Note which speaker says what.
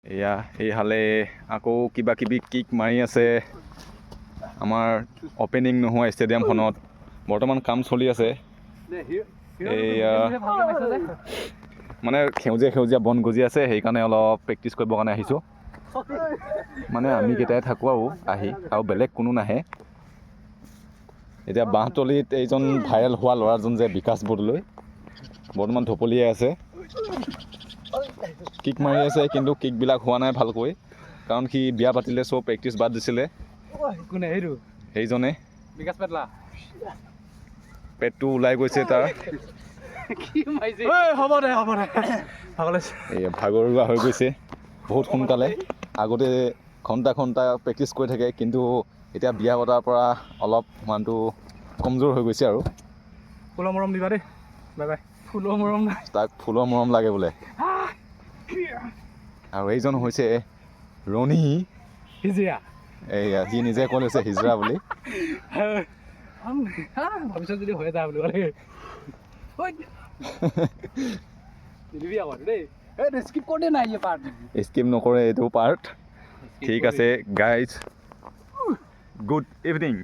Speaker 1: এয়া এইহালে আকৌ কিবা কিবি কিক মাৰি আছে আমাৰ অপেনিং নোহোৱা ষ্টেডিয়ামখনত বৰ্তমান কাম চলি আছে এয়া মানে সেউজীয়া বন গজি আছে সেইকাৰণে অলপ প্ৰেক্টিচ কৰিবৰ কাৰণে আহিছোঁ মানে আমি কেইটাই থাকোঁ আৰু বেলেগ কোনো নাহে এতিয়া বাঁহতলিত এইজন ভাইৰেল হোৱা ল'ৰাজন যে বিকাশ বৰদলৈ বৰ্তমান ঢপলিয়াই আছে কিক মাৰি আছে কিন্তু কিকবিলাক হোৱা নাই ভালকৈ কাৰণ সি বিয়া পাতিলে চব প্ৰেক্টিচ বাদ দিছিলে সেইজনে পেটটো ওলাই গৈছে তাৰ ভাগৰুৱা হৈ গৈছে বহুত সোনকালে আগতে ঘণ্টা প্ৰেক্টিচ কৰি থাকে কিন্তু এতিয়া বিয়া পতাৰ পৰা অলপ মানুহটো কমজোৰ হৈ গৈছে আৰু
Speaker 2: ফুলৰ মৰম দিবা দেই বাই বাই ফুলৰ মৰম
Speaker 1: তাক ফুলৰ মৰম লাগে বোলে আৰু এইজন হৈছে ৰণী
Speaker 2: হিজিৰা
Speaker 1: এইয়া সি নিজে কৈ লৈছে হিজৰা বুলি
Speaker 2: ভৱিষ্যত যদি হৈ যায় বুলি ক'লে
Speaker 1: স্কিপ নকৰে এইটো পাৰ্ট ঠিক আছে গাইজ গুড ইভিনিং